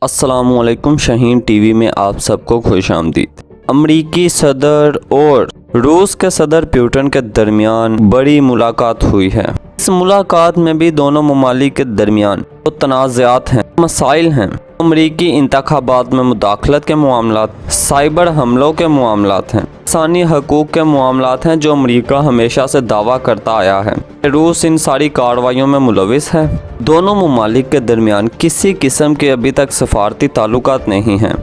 अस्सलाम वालेकुम। शाहीन टीवी में आप सबको खुश आमदीद। अमरीकी सदर और रूस के सदर पुतिन के दरमियान बड़ी मुलाकात हुई है। इस मुलाकात में भी दोनों ममालिक के दरमियान तो तनाज़ात हैं, मसाइल हैं। अमरीकी इंतखाबात में मुदाखलत के मामलात, साइबर हमलों के मामलात हैं, इंसानी हकूक़ के मामलात हैं जो अमरीका हमेशा से दावा करता आया है। रूस इन सारी कार्रवाइयों में मुलविस है। दोनों ममालिक के दरमियान किसी किस्म के अभी तक सफारती ताल्लुकात नहीं हैं।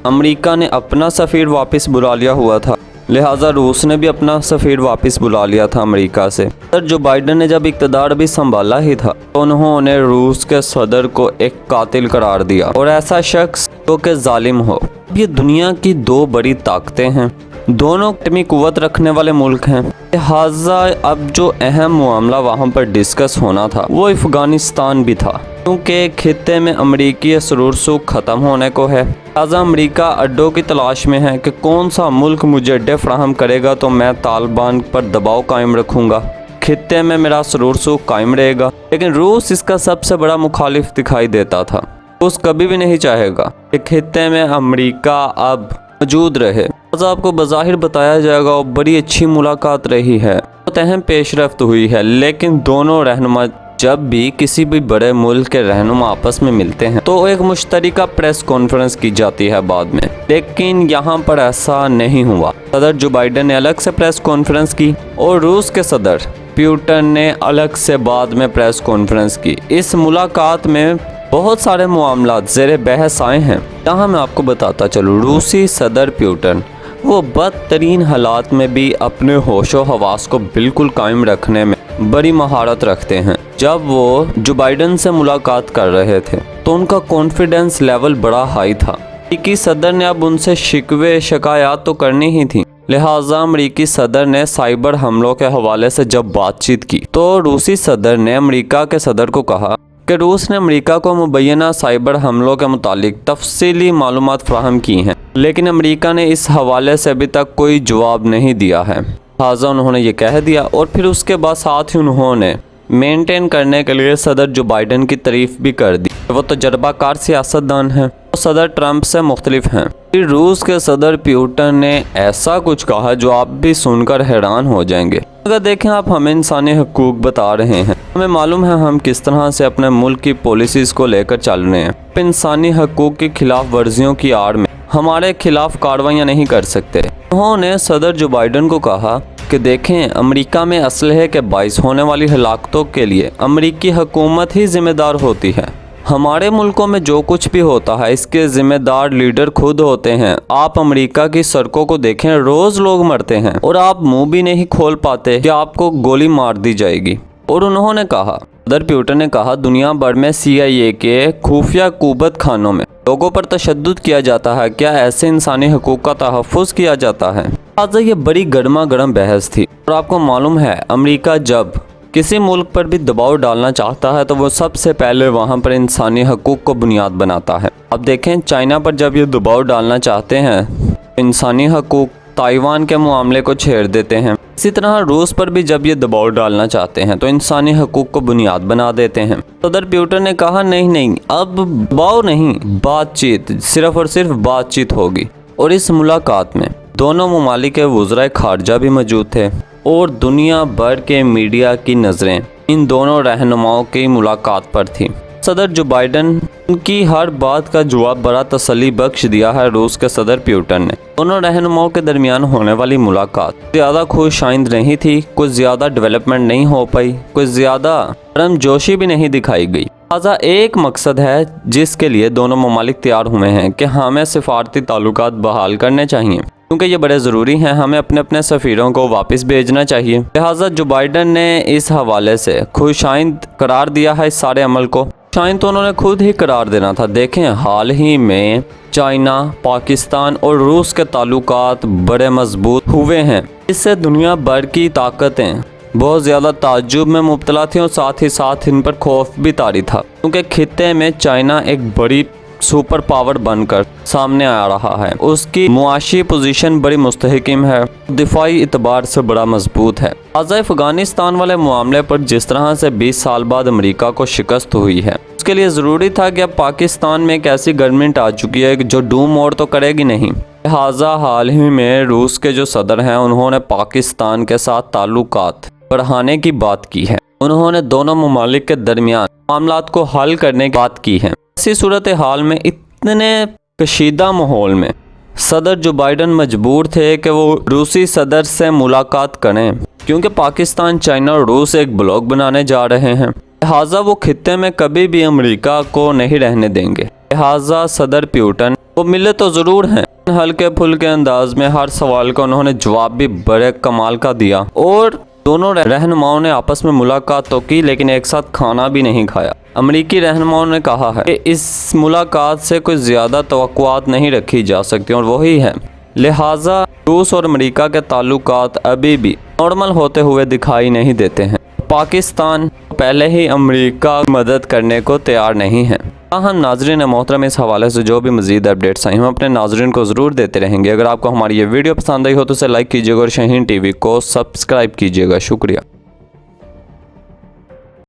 अमरीका ने अपना सफ़ीर वापस बुला लिया हुआ था, लिहाजा रूस ने भी अपना सफ़ीर वापस बुला लिया था अमेरिका से। सदर जो बाइडन ने जब इक़्तिदार भी संभाला ही था तो उन्होंने रूस के सदर को एक कातिल करार दिया और ऐसा शख्स जो कि जालिम हो। ये दुनिया की दो बड़ी ताकतें हैं, दोनों एटमी कुव्वत रखने वाले मुल्क हैं। लिहाजा अब जो अहम मामला वहाँ पर डिस्कस होना था वो अफ़गानिस्तान भी था, क्योंकि खित्ते में अमरीकी असरूर सूख ख़त्म होने को है। लिहाजा अमरीका अड्डों की तलाश में है कि कौन सा मुल्क मुझे अड्डे फ्राहम करेगा तो मैं तालिबान पर दबाव कायम रखूँगा, खित्ते में मेरा असरूर सूख कायम रहेगा। लेकिन रूस इसका सबसे बड़ा मुखालिफ दिखाई देता था। रूस कभी भी नहीं चाहेगा कि खित्ते में अमरीका अब मौजूद रहे। आपको बज़ाहिर बताया जाएगा और बड़ी अच्छी मुलाकात रही है, बहुत अहम पेशरफ्त हुई है। लेकिन दोनों रहनुमा जब भी किसी भी बड़े मुल्क के रहनुमा आपस में मिलते हैं तो एक मुश्तरका प्रेस कॉन्फ्रेंस की जाती है बाद में, लेकिन यहाँ पर ऐसा नहीं हुआ। सदर जो बाइडन ने अलग से प्रेस कॉन्फ्रेंस की और रूस के सदर पुतिन ने अलग से बाद में प्रेस कॉन्फ्रेंस की। इस मुलाकात में बहुत सारे मामलात ज़ेरे बहस आए हैं। यहाँ मैं आपको बताता चलूँ, रूसी सदर पुतिन वो बदतरीन हालात में भी अपने होशो हवास को बिल्कुल कायम रखने में बड़ी महारत रखते हैं। जब वो जो बाइडन से मुलाकात कर रहे थे तो उनका कॉन्फिडेंस लेवल बड़ा हाई था। अमरीकी सदर ने अब उनसे शिकवे शिकायत तो करनी ही थी, लिहाजा अमरीकी सदर ने साइबर हमलों के हवाले से जब बातचीत की तो रूसी सदर ने अमरीका के सदर को कहा कि रूस ने अमरीका को मुबैना साइबर हमलों के मुतालिक तफसीली मालूमात फ्राहम की हैं, लेकिन अमरीका ने इस हवाले से अभी तक कोई जवाब नहीं दिया है। लिहाजा उन्होंने ये कह दिया और फिर उसके बाद साथ ही उन्होंने मेंटेन करने के लिए सदर जो बाइडन की तारीफ भी कर दी। वो तजर्बाकार सियासतदान हैं, वो सदर ट्रंप से मुख्तलिफ हैं। फिर रूस के सदर पुतिन ने ऐसा कुछ कहा जो आप भी सुनकर हैरान हो जाएंगे। अगर देखें आप, हमें इंसानी हकूक़ बता रहे हैं, हमें मालूम है हम किस तरह से अपने मुल्क की पॉलिसीज़ को लेकर चल रहे हैं। इंसानी हकूक़ की खिलाफ वर्जियों की आड़ में हमारे खिलाफ कार्रवाइयाँ नहीं कर सकते। उन्होंने सदर जो बाइडन को कहा कि देखें, अमेरिका में असलहे के बाइस होने वाली हलाकतों के लिए अमेरिकी हुकूमत ही जिम्मेदार होती है। हमारे मुल्कों में जो कुछ भी होता है इसके ज़िम्मेदार लीडर खुद होते हैं। आप अमेरिका की सड़कों को देखें, रोज़ लोग मरते हैं और आप मुंह भी नहीं खोल पाते कि आपको गोली मार दी जाएगी। और उन्होंने कहा, सदर पुतिन ने कहा, दुनिया भर में CIA के खुफिया कुबत खानों में लोगों पर तशद्दुद किया जाता है, क्या ऐसे इंसानी हकूक़ का तहफ़्फ़ुज़ किया जाता है? लिहाजा ये बड़ी गर्मा गर्म बहस थी। और आपको मालूम है, अमेरिका जब किसी मुल्क पर भी दबाव डालना चाहता है तो वो सबसे पहले वहाँ पर इंसानी हकूक़ को बुनियाद बनाता है। अब देखें, चाइना पर जब ये दबाव डालना चाहते हैं इंसानी हकूक़, ताइवान के मामले को छेड़ देते हैं। इसी तरह रूस पर भी जब ये दबाव डालना चाहते हैं तो इंसानी हकूक़ को बुनियाद बना देते हैं। सदर पुतिन ने कहा, नहीं, अब दबाव नहीं, बातचीत, सिर्फ और सिर्फ बातचीत होगी। और इस मुलाकात में दोनों ममालिक के वज़राए खारजा भी मौजूद थे और दुनिया भर के मीडिया की नज़रें इन दोनों रहनुमाओं की मुलाकात पर थी। सदर जो बाइडन उनकी हर बात का जवाब बड़ा तसल्ली बख्श दिया है रूस के सदर पुतिन ने। दोनों रहनुमाओं के दरमियान होने वाली मुलाकात ज़्यादा खुशाइंद नहीं थी, कुछ ज़्यादा डेवलपमेंट नहीं हो पाई, कुछ ज़्यादा गर्मजोशी भी नहीं दिखाई गई। लिहाजा एक मकसद है जिसके लिए दोनों ममालिक तैयार हुए हैं कि हमें सिफारती ताल्लुकात बहाल करने चाहिए, क्योंकि ये बड़े ज़रूरी हैं। हमें अपने अपने सफ़ीरों को वापस भेजना चाहिए। लिहाजा जो बाइडन ने इस हवाले से खुशाइंद करार दिया है इस सारे अमल को। शायद तो उन्होंने खुद ही करार देना था। देखें, हाल ही में चाइना, पाकिस्तान और रूस के ताल्लुकात बड़े मजबूत हुए हैं। इससे दुनिया भर की ताकतें बहुत ज़्यादा ताज्जुब में मुब्तला थी और साथ ही साथ इन पर खौफ भी तारी था, क्योंकि खित्ते में चाइना एक बड़ी सुपर पावर बनकर सामने आ रहा है। उसकी मुआशी पोजीशन बड़ी मुस्तहकम है, दिफाई इतबार से बड़ा मजबूत है। अफगानिस्तान वाले मामले पर जिस तरह से 20 साल बाद अमेरिका को शिकस्त हुई है, उसके लिए ज़रूरी था कि अब पाकिस्तान में एक ऐसी गवर्नमेंट आ चुकी है जो डूम और तो करेगी नहीं। लिहाजा हाल ही में रूस के जो सदर हैं उन्होंने पाकिस्तान के साथ ताल्लुकात बढ़ाने की बात की है। उन्होंने दोनों ममालिक के दरमियान मामलात को हल करने की बात की है। इसी सूरत हाल में इतने कशीदा माहौल में सदर जो बाइडन मजबूर थे कि वो रूसी सदर से मुलाकात करें, क्योंकि पाकिस्तान, चाइना और रूस एक ब्लॉक बनाने जा रहे हैं। लिहाजा वो खित्ते में कभी भी अमेरिका को नहीं रहने देंगे। लिहाजा सदर पुतिन वो मिले तो ज़रूर हैं, हल्के फुल्के अंदाज में हर सवाल का उन्होंने जवाब भी बड़े कमाल का दिया और दोनों रहनुमाओं ने आपस में मुलाकात तो की, लेकिन एक साथ खाना भी नहीं खाया। अमरीकी रहनुमाओं ने कहा है कि इस मुलाकात से कोई ज़्यादा तवक्कुआत नहीं रखी जा सकती और वही है। लिहाजा रूस और अमेरिका के ताल्लुकात अभी भी नॉर्मल होते हुए दिखाई नहीं देते हैं। पाकिस्तान पहले ही अमेरिका की मदद करने को तैयार नहीं है। हम नाजरीन मोहतरम, इस हवाले से जो भी मज़ीद अपडेट्स आई हम अपने नाजरीन को ज़रूर देते रहेंगे। अगर आपको हमारी ये वीडियो पसंद आई हो तो इसे लाइक कीजिएगा और शाहीन टीवी को सब्सक्राइब कीजिएगा। शुक्रिया।